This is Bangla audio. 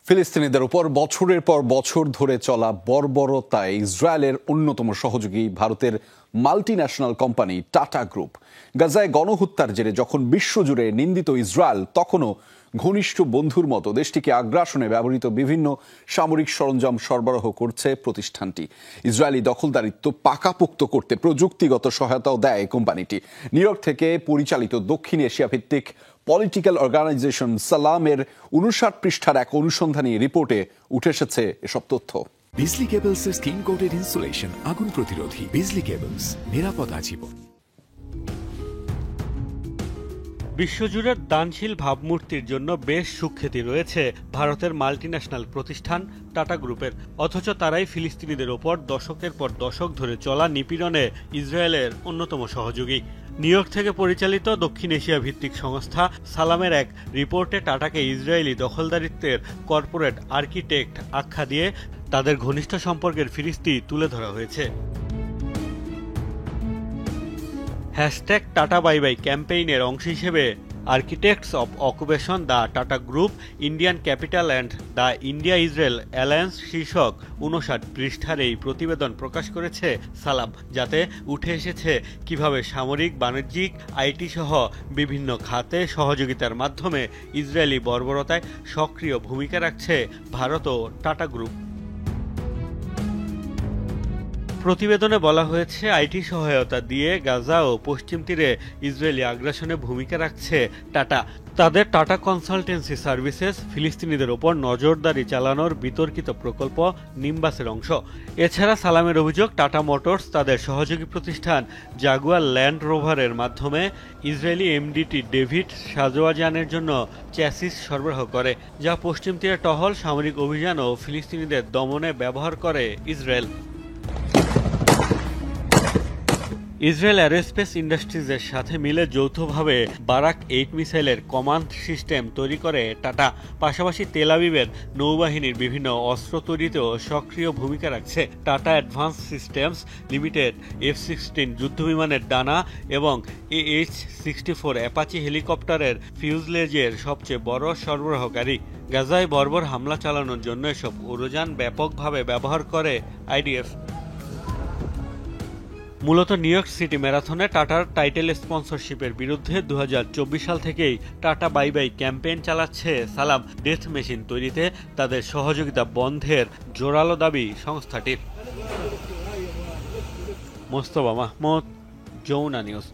ফিলিস্তিনিদের উপর বছরের পর বছর ধরে চলা বর্বরতায় ইসরায়েলের অন্যতম সহযোগী ভারতের মাল্টিন্যাশনাল কোম্পানি টাটা গ্রুপ গাজায় গণহত্যার জেরে যখন বিশ্বজুড়ে নিন্দিত ইসরায়েল তখনও ঘনিষ্ঠ বন্ধুর মতো দেশটিকে আগ্রাসনে ব্যবহৃত বিভিন্ন সামরিক সরঞ্জাম সরবরাহ করছে প্রতিষ্ঠানটি। ইসরায়েলি দখলদারিত্ব পাকাপোক্ত করতে প্রযুক্তিগত সহায়তাও দেয় কোম্পানিটি। নিউ ইয়র্ক থেকে পরিচালিত দক্ষিণ এশিয়া ভিত্তিক পলিটিক্যাল অর্গানাইজেশন সালামের 59 পৃষ্ঠার এক অনুসন্ধানী রিপোর্টে উঠে এসেছে এসব তথ্য। বিজলি কেবলসের স্কিন কোটেড ইনসুলেশন আগুন প্রতিরোধী। বিজলি কেবলস, নিরাপদ আজীবন। বিশ্বজুড়ে দানশীল ভাবমূর্তির জন্য বেশ সুখ্যাতি রয়েছে ভারতের মাল্টিন্যাশনাল প্রতিষ্ঠান টাটা গ্রুপের, অথচ তারাই ফিলিস্তিনিদের ওপর দশকের পর দশক ধরে চলা নিপীড়নে ইসরায়েলের অন্যতম সহযোগী। নিউ ইয়র্ক থেকে পরিচালিত দক্ষিণ এশিয়া ভিত্তিক সংস্থা সালামের এক রিপোর্টে টাটাকে ইসরায়েলি দখলদারিত্বের কর্পোরেট আর্কিটেক্ট আখ্যা দিয়ে তাদের ঘনিষ্ঠ সম্পর্কের ফিরিস্তি তুলে ধরা হয়েছে। হ্যাশট্যাগ টাটা বাই বাই ক্যাম্পেইনের অংশ হিসেবে architects of occupation the tata group, Indian capital and the India Israel alliance শীর্ষক 59 পৃষ্ঠার এই প্রতিবেদন প্রকাশ করেছে সালাম, যাতে উঠে এসেছে কিভাবে সামরিক, বাণিজ্যিক, আইটি সহ বিভিন্ন খাতে সহযোগিতার মাধ্যমে ইসরায়েলি বর্বরতায় সক্রিয় ভূমিকা রাখছে ভারত ও টাটা গ্রুপ। প্রতিবেদনে বলা হয়েছে, আইটি সহায়তা দিয়ে গাজা ও পশ্চিম তীরে ইসরায়েলি আগ্রাসনে ভূমিকা রাখছে টাটা। তাদের টাটা কনসালটেন্সি সার্ভিসেস ফিলিস্তিনিদের ওপর নজরদারি চালানোর বিতর্কিত প্রকল্প নিম্বাসের অংশ। এছাড়া সালামের অভিযোগ, টাটা মোটরস তাদের সহযোগী প্রতিষ্ঠান জাগুয়ার ল্যান্ড রোভারের মাধ্যমে ইসরায়েলি এমডিটি ডেভিড সাজোয়াজানের জন্য চ্যাসিস সরবরাহ করে, যা পশ্চিম তীরে টহল, সামরিক অভিযান ও ফিলিস্তিনিদের দমনে ব্যবহার করে ইসরায়েল। ইসরায়েল অ্যারোস্পেস ইন্ডাস্ট্রিজের সাথে মিলে যৌথভাবে বারাক 8 মিসাইলের কমান্ড সিস্টেম তৈরি করে টাটা। পাশাপাশি তেল আবিবের নৌবাহিনীর বিভিন্ন অস্ত্র তৈরিতেও সক্রিয় ভূমিকা রাখছে। Tata advance systems limited F-16 যুদ্ধবিমানের ডানা এবং AH-64 অ্যাপাচি হেলিকপ্টারের ফিউজলেজের সবচেয়ে বড় সরবরাহকারী। গাজায় বর্বর হামলা চালানোর জন্য এসব উড়োযান ব্যাপকভাবে ব্যবহার করে আইডিএফ। মূলত নিউ ইয়র্ক সিটি ম্যারাথনে টাটার টাইটেল স্পন্সরশিপের বিরুদ্ধে 2024 সাল থেকেই টাটা বাই বাই ক্যাম্পেইন চালাচ্ছে সালাম। ডেথ মেশিন তৈরিতে তাদের সহযোগিতা বন্ধের জোরালো দাবি সংস্থাটির। মোস্তফা মাহমুদ, যমুনা নিউজ।